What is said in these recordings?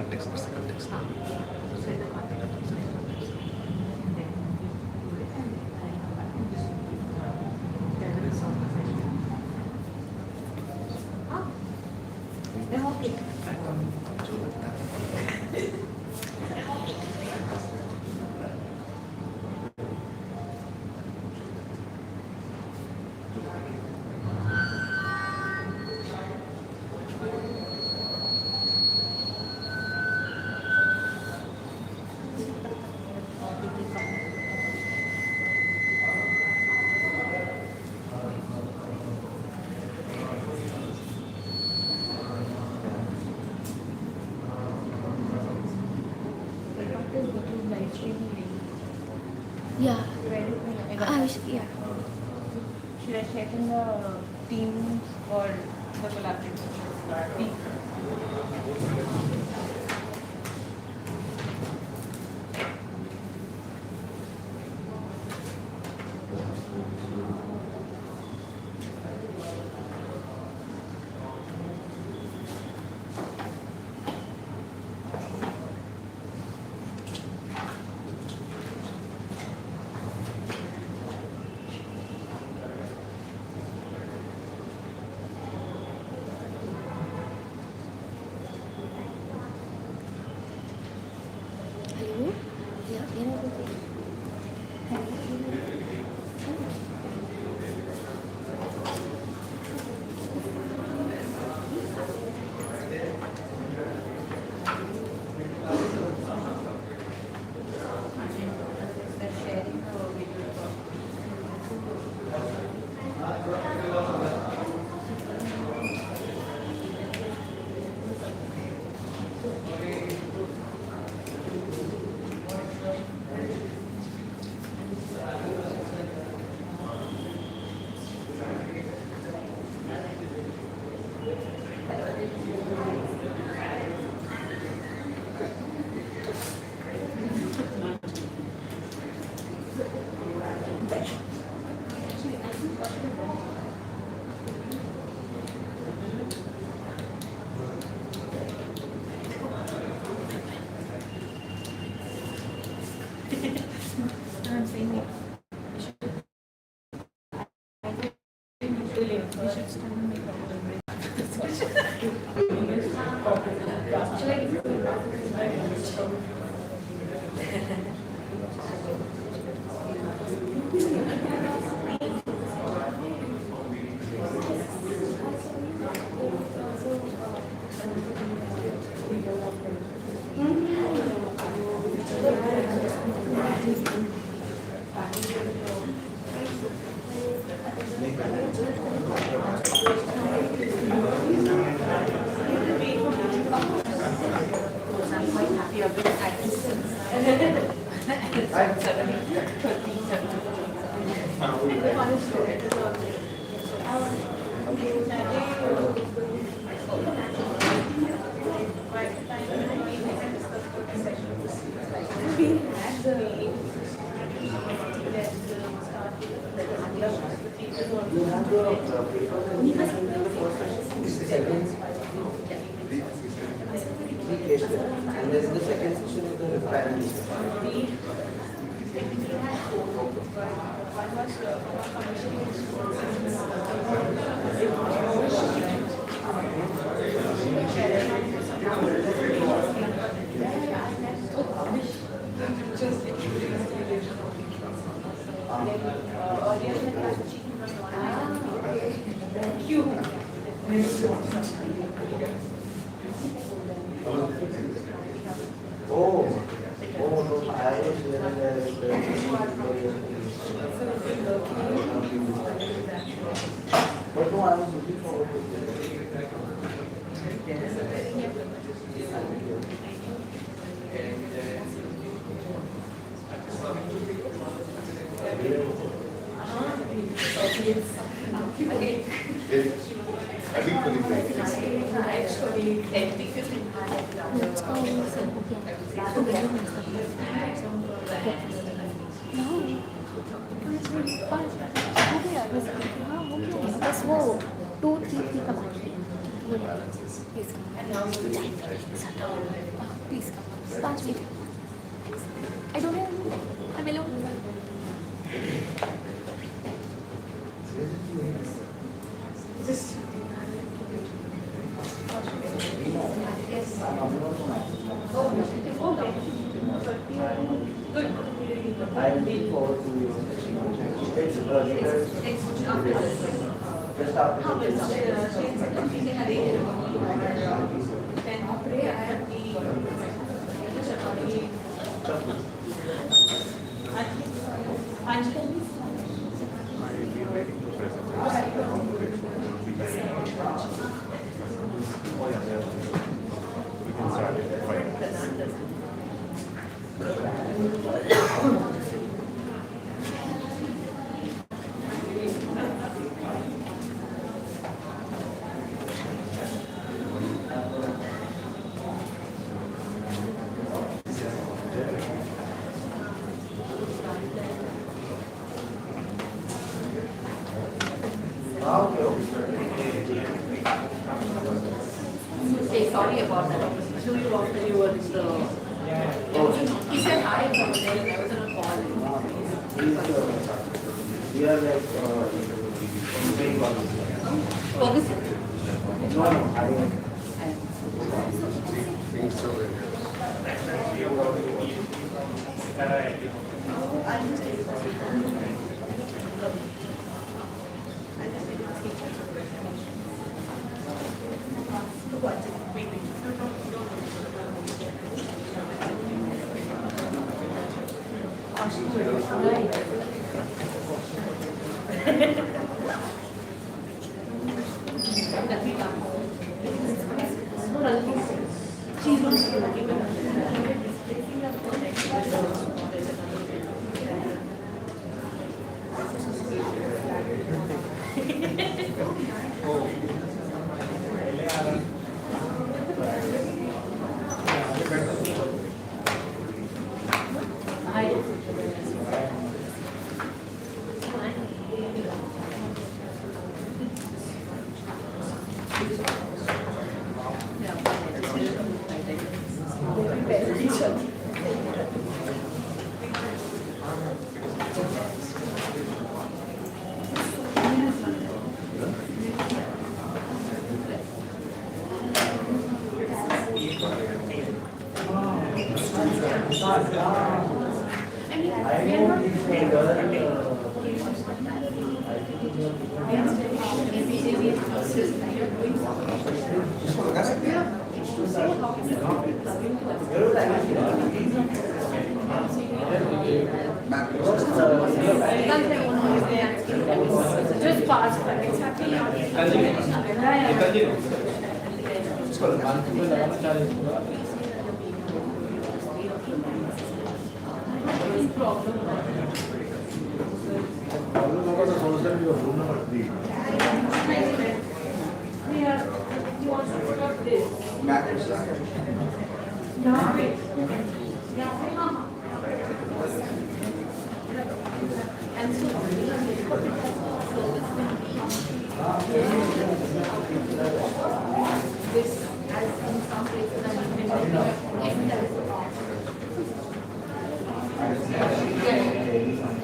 context. What's the context? Yeah. Yeah. Should I check in the Teams or the collaborative? Hello? Yeah, I'm saying it. We should stand and make I'm quite happy of it. I'm suddenly 3 cases. And then the second session is the requirements. Oh, no, I was but no, I was looking forward to I think for the बस वो 2 3 3 का बाकी है Good morning. Please come. Please come. 5 minutes. I don't have. I'm alone. I look forward to you. It's just after We can start it. Fine. Say sorry about that. Do you want to you were in the he said hi about there and I was on a call. we are like Focus. no, I don't. Just pass by. It's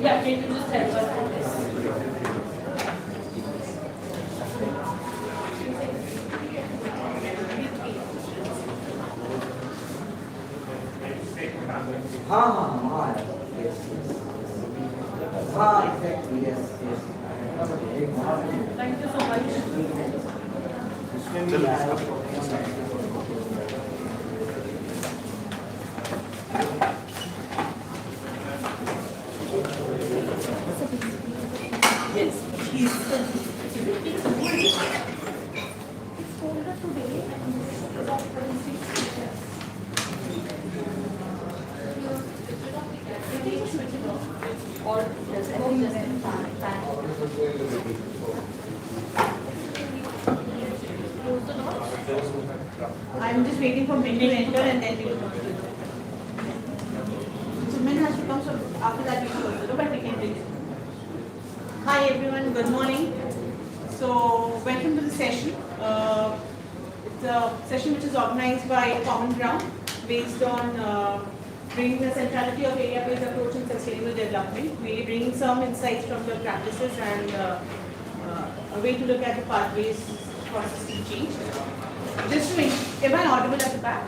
yeah, can you just help us with this? हाँ yes हाँ exactly yes Thank you so much. Yes, or I'm just waiting for Min to enter and then we will close it. So Min has to come, so after that we will close it, but we can take it. Hi everyone, good morning. So welcome to the session. It's a session which is organized by Common Ground based on bringing the centrality of area-based approach in sustainable development, really bringing some insights from the practices and a way to look at the pathways for system change. Am I audible at the back?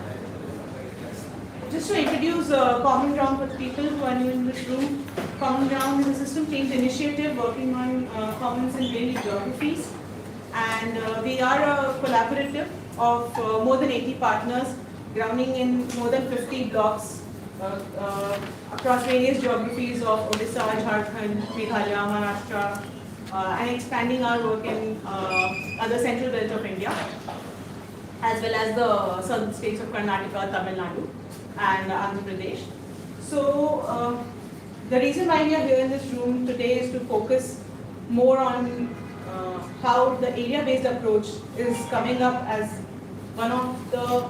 Just to introduce Common Ground for the people who are new in this room. Common Ground is a system change initiative working on commons in various geographies. And we are a collaborative of more than 80 partners, grounding in more than 50 blocks across various geographies of Odisha, Jharkhand, Meghalaya, Maharashtra, and expanding our work in other central belt of India, as well as the southern states of Karnataka, Tamil Nadu, and Andhra Pradesh. So the reason why we are here in this room today is to focus more on how the area-based approach is coming up as one of the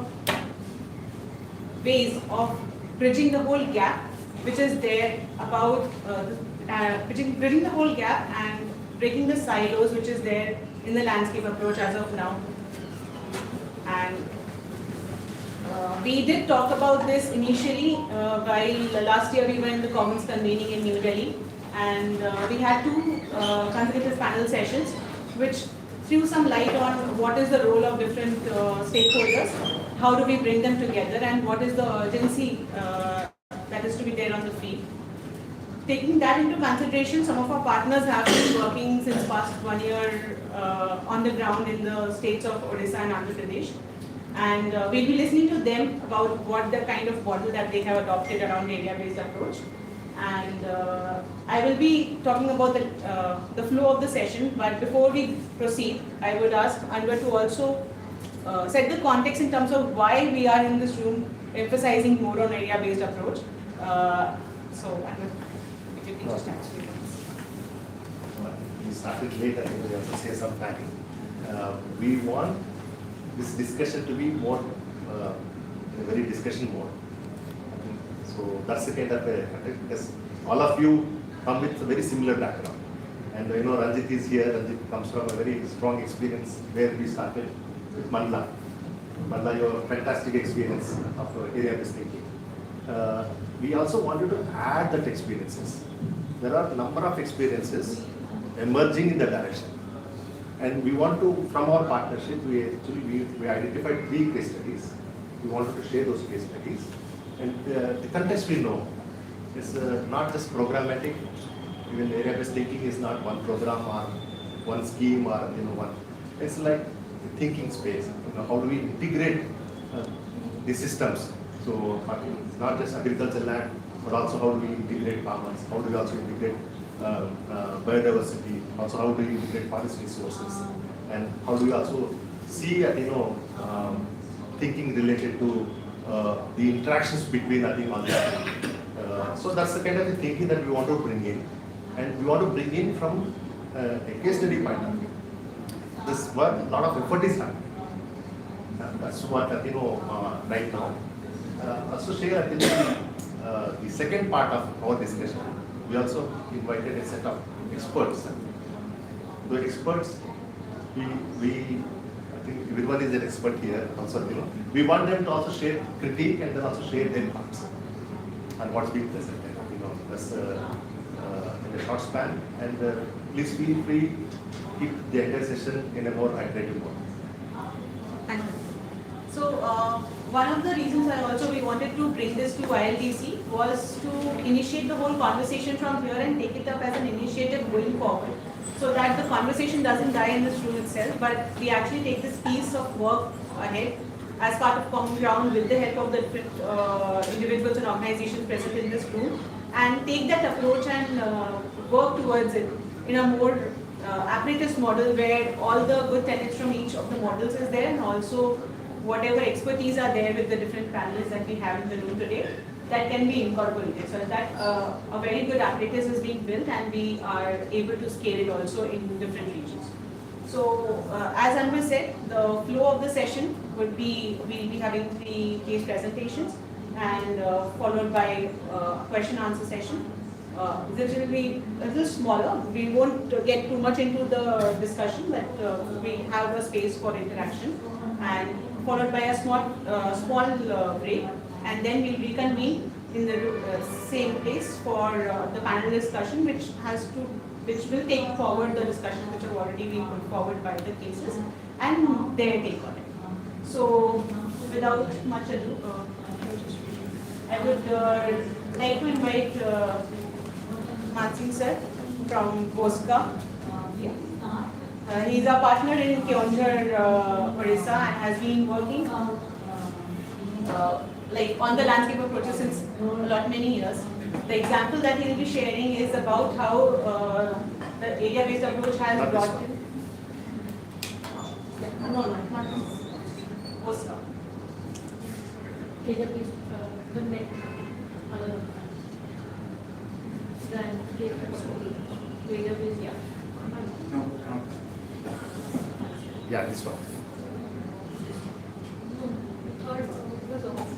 ways of bridging the whole gap which is there about bridging the whole gap and breaking the silos which is there in the landscape approach as of now. And we did talk about this initially while last year we were in the Commons convening in New Delhi, and we had two consecutive panel sessions which threw some light on what is the role of different stakeholders, how do we bring them together, and what is the urgency that is to be there on the field. Taking that into consideration, some of our partners have been working since past 1 year on the ground in the states of Odisha and Andhra Pradesh. And we'll be listening to them about what the kind of model that they have adopted around area-based approach. And I will be talking about the flow of the session, but before we proceed, I would ask Anwar to also set the context in terms of why we are in this room emphasizing more on area-based approach. So Anwar, if you can just actually. We started late, I think we have to say some time. We want this discussion to be more in a very discussion mode. So that's the kind of context, because all of you come with a very similar background. And you know, Ranjit is here. Ranjit comes from a very strong experience where we started with Mandla. Mandla, you have a fantastic experience of area-based thinking. We also wanted to add that experiences. There are a number of experiences emerging in that direction. And we want to, from our partnership, we identified 3 case studies. We wanted to share those case studies. And the context we know is not just programmatic. Even area-based thinking is not one program or one scheme or one. It's like the thinking space. How do we integrate the systems? So it's not just agricultural land, but also how do we integrate farmers? How do we also integrate biodiversity? Also, how do we integrate forest resources? And how do we also see thinking related to the interactions between all that. So that's the kind of thinking that we want to bring in, and we want to bring in from a case study point of view. This work, a lot of effort is happening. That's what right now. Also share the second part of our discussion. We also invited a set of experts. The experts, I think everyone is an expert here also, we want them to also share critique and then also share their thoughts on what's being presented, that's in a short span, and please feel free to keep the entire session in a more iterative mode. Thank you. So one of the reasons we wanted to bring this to ILDC was to initiate the whole conversation from here and take it up as an initiative going forward, so that the conversation doesn't die in this room itself, but we actually take this piece of work ahead as part of Common Ground with the help of the different individuals and organizations present in this room, and take that approach and work towards it in a more apparatus model where all the good tenets from each of the models is there, and also whatever expertise are there with the different panelists that we have in the room today, that can be incorporated, so that a very good apparatus is being built and we are able to scale it also in different regions. So as Anwar said, the flow of the session would be, we'll be having 3 case presentations and followed by a question answer session. This will be a little smaller. We won't get too much into the discussion, but we have a space for interaction. And followed by a small break, and then we'll reconvene in the same place for the panel discussion, which will take forward the discussions which have already been put forward by the cases and their take on it. So, without much ado, I would like to invite Mansingh sir from Bosca. He is a partner in Keonjhar, Orissa, and has been working like on the landscape approaches since many years. The example that he will be sharing is about how the area-based approach has Not this brought one. in. No, not this. Bosca. Area based, the net, then area based, yeah. Yeah, this one. Third was off.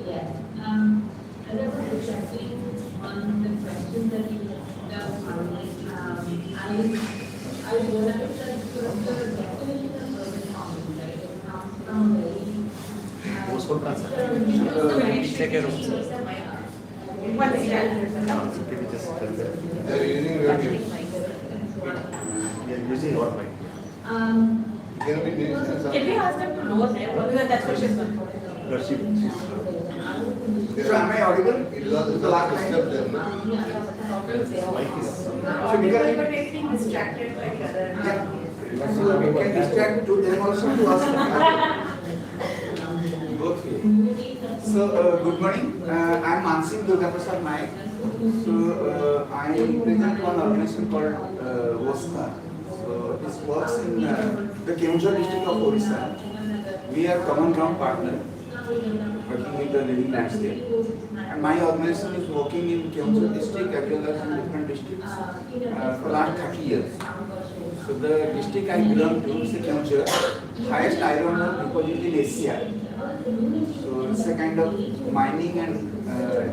Yes. As I was reflecting on the question that you asked, I realized that the definition of urban farming, right, it comes from very Most of us. Second room, sir. One second. Can you just tell them? They're using your name. We are using our mic. Can we do this? Can we ask them to lower their volume? That's what she's done. No, she's So am I audible? It was the last disturb them. mic is. So we can getting distracted by the other. so we can distract to them also to us. Okay. So good morning. I am Mansingh Durgaprasad Naik. So I represent one organization called VOSCA. So this works in the Keonjhar district of Orissa. We are common ground partner working with the living landscape. And my organization is working in Keonjhar district as well as in different districts for last 30 years. So the district I belong to is Keonjhar, highest iron ore deposit in Asia. So it's a kind of mining and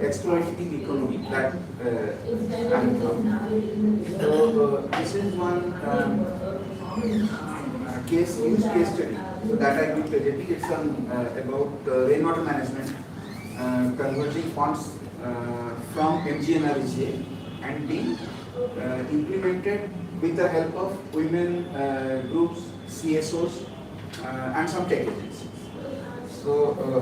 exploitative economy that I'm from. So this is one use case study. So that I will be presenting. It's on about rainwater management, converting funds from MGNRGA and being implemented with the help of women groups, CSOs, and some tech agencies. So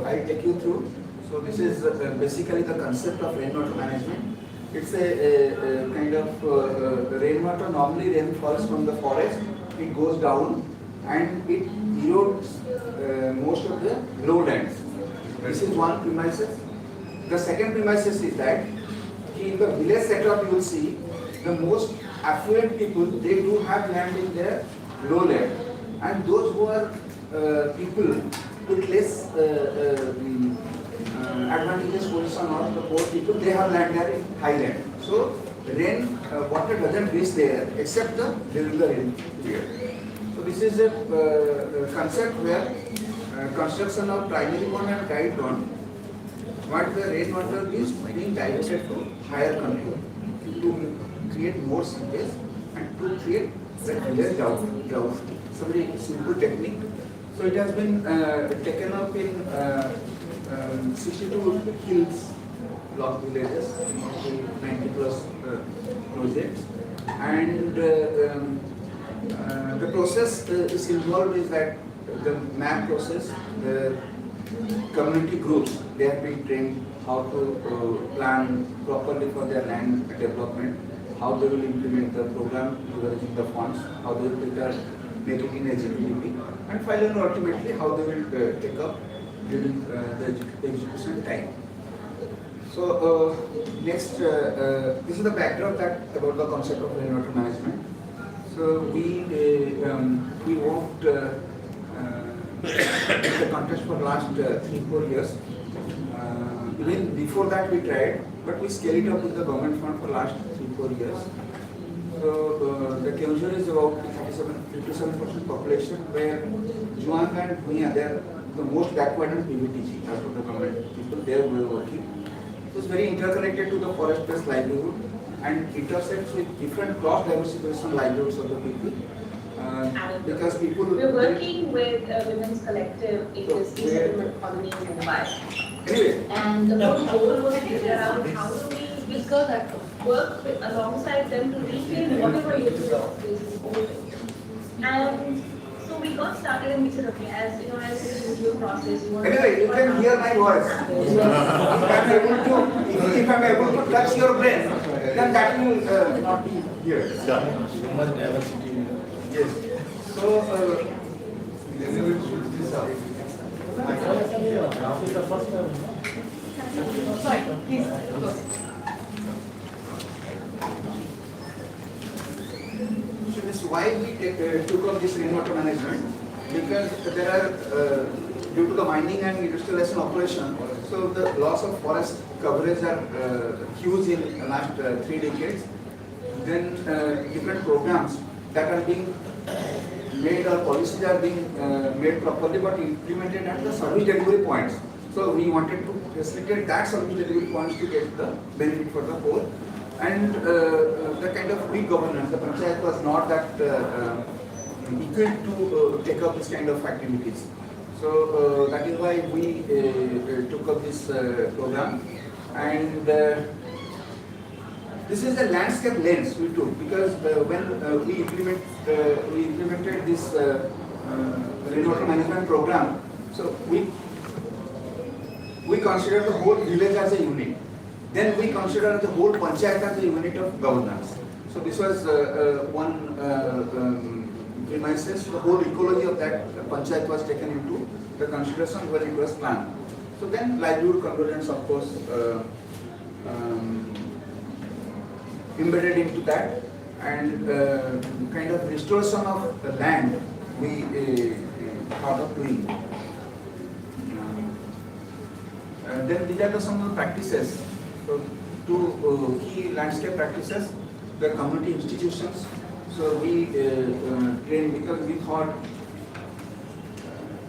I take you through. So this is basically the concept of rainwater management. It's a kind of rainwater. Normally rain falls from the forest, it goes down and it erodes most of the lowlands. This is one premises. The second premises is that in the village setup you will see the most affluent people, they do have land in their lowland, and those who are people with less advantageous position or the poor people, they have land there in highland. So rain water doesn't reach there except during the rain period. So this is a concept where construction of primary pond and guide pond, what the rainwater is being directed to higher control to create more space and to create that village drought. It's a very simple technique. So it has been taken up in 62 hills, block villages, 90 plus projects, and the process is involved is that the map process, the community groups, they have been trained how to plan properly for their land development, how they will implement the program, leveraging the funds, how they will prepare, make it in GDP, and finally ultimately how they will take up during the execution time. So next, this is the backdrop that about the concept of rainwater management. So we worked in the contest for last 3-4 years. Even before that we tried, but we scaled it up with the government fund for last 3-4 years. So the Keonjhar is about 57% population, where Juang and Bhuiya, they are the most backward and PVTG out of the government people. There we were working. It was very interconnected to the forest-based livelihood, and intersects with different cross diversification livelihoods of the people. Because people. We're working with a women's collective in this Eastern colony in Mumbai. Anyway, And the whole goal was to figure out how do we work alongside them to reclaim whatever it is is old. And so we got started and we said, okay, as you know, as it is usual process, you want anyway, you can hear my voice. If I'm able to touch your brain, then that will not be here. Yes. So, Sorry, please. Go. So this is why we took up this rainwater management, because there are, due to the mining and industrialization operation, so the loss of forest coverage are huge in the last 3 decades. Then different programs that are being made or policies are being made properly but implemented at the service delivery points. So we wanted to facilitate that service delivery points to get the benefit for the whole. And the kind of big governance, the panchayat was not that equipped to take up this kind of activities. So that is why we took up this program. And this is the landscape lens we took, because when we implemented this rainwater management program, so we consider the whole village as a unit. Then we consider the whole panchayat as a unit of governance. So this was one premises. The whole ecology of that panchayat was taken into the consideration when it was planned. So then livelihood convergence, of course, embedded into that, and kind of restoration of the land we thought of doing. Then these are some of the practices. So two key landscape practices, the community institutions. So we trained because we thought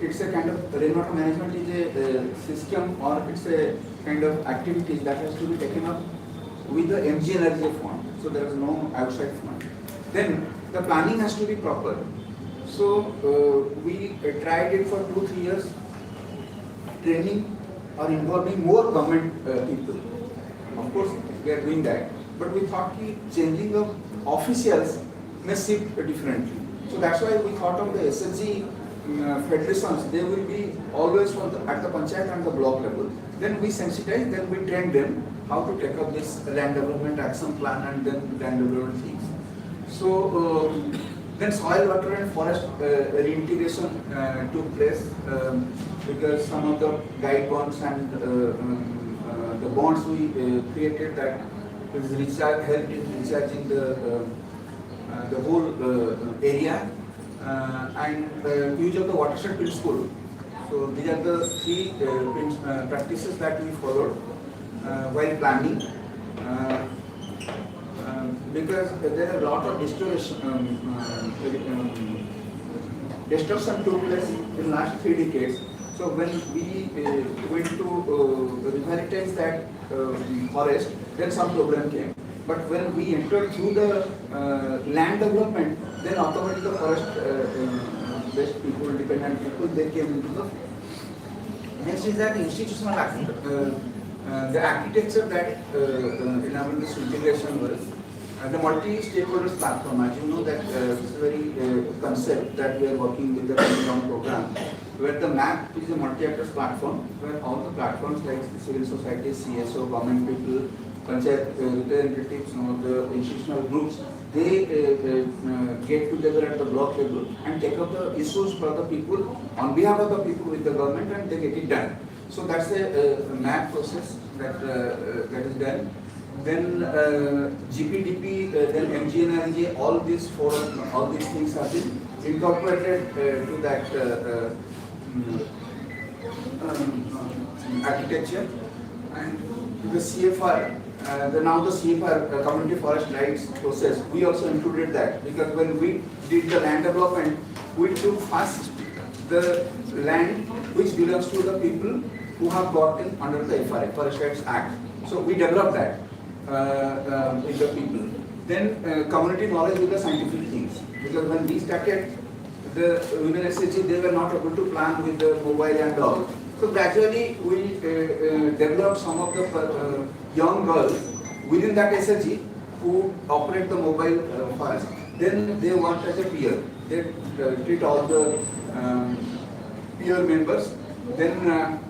it's a kind of rainwater management is a system, or it's a kind of activity that has to be taken up with the MGNRG fund. So there is no outside fund. Then the planning has to be proper. So we tried it for 2-3 years, training or involving more government people. Of course, we are doing that, but we thought changing the officials may shift differently. So that's why we thought of the SSG federations. They will be always at the panchayat and the block level. Then we sensitize, then we train them how to take up this land development action plan and then land development things. So then soil, water and forest reintegration took place because some of the guide bonds and the bonds we created that is helped in recharging the whole area and use of the watershed principle. So these are the 3 practices that we followed while planning. Because there are a lot of destruction took place in last 3 decades. So when we went to revitalize that forest, then some problem came. But when we entered through the land development, then automatically the forest-based people, dependent people, they came into the. Next is that institutional the architecture that enabled this integration was the multi-stakeholders platform. As you know that this is a very concept that we are working with the program, where the MAP is a multi-actors platform, where all the platforms like civil society, CSO, government people, panchayat representatives, the institutional groups, they get together at the block level and take up the issues for the people on behalf of the people with the government, and they get it done. So that's a MAP process that that is done. Then GPDP, then MGNRG, all these things have been incorporated to that architecture. And the CFR, now the CFR, Community Forest Rights process, we also included that, because when we did the land development, we took first the land which belongs to the people who have gotten under the FRA, Forest Rights Act. So we developed that. with the people. Then community knowledge with the scientific things. Because when we started the women SHG, they were not able to plan with the mobile and all. So gradually we developed some of the young girls within that SHG who operate the mobile first. Then they work as a peer. They treat all the peer members. Then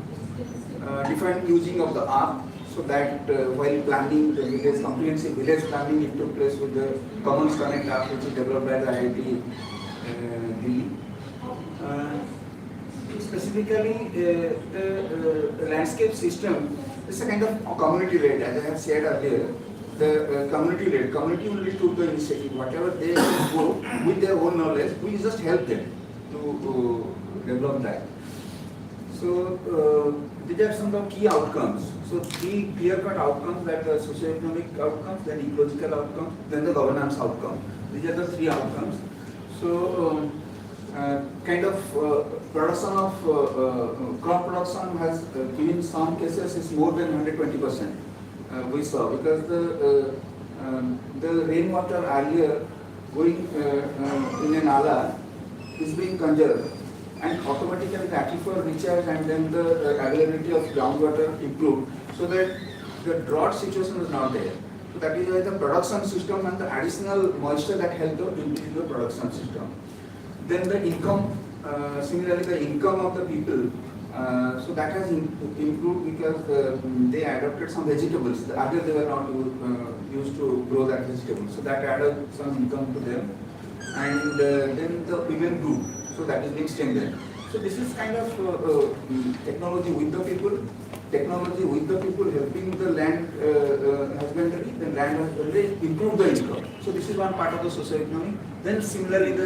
different using of the app, so that while planning the village, comprehensive village planning, it took place with the Commons Connect app, which is developed by the IIT Delhi. Specifically, the landscape system is a kind of community-led, as I have said earlier. The community only took the initiative. Whatever they go with their own knowledge, we just help them to develop that. So these are some of the key outcomes. So three clear-cut outcomes, that the socio-economic outcomes, then ecological outcomes, then the governance outcome. These are the three outcomes. So kind of production of crop production has in some cases is more than 120%. We saw, because the rainwater earlier going in a nala is being conserved, and automatically the aquifer recharge, and then the availability of groundwater improved, so that the drought situation is not there. So that is why the production system and the additional moisture that helped to increase the production system. Then the income, similarly the income of the people, so that has improved because they adopted some vegetables. Earlier they were not used to grow that vegetable, so that added some income to them. And then the women grew, so that is being extended. So this is kind of technology with the people, helping the land husbandry, then land husbandry improve the income. So this is one part of the socio-economic. Then similarly the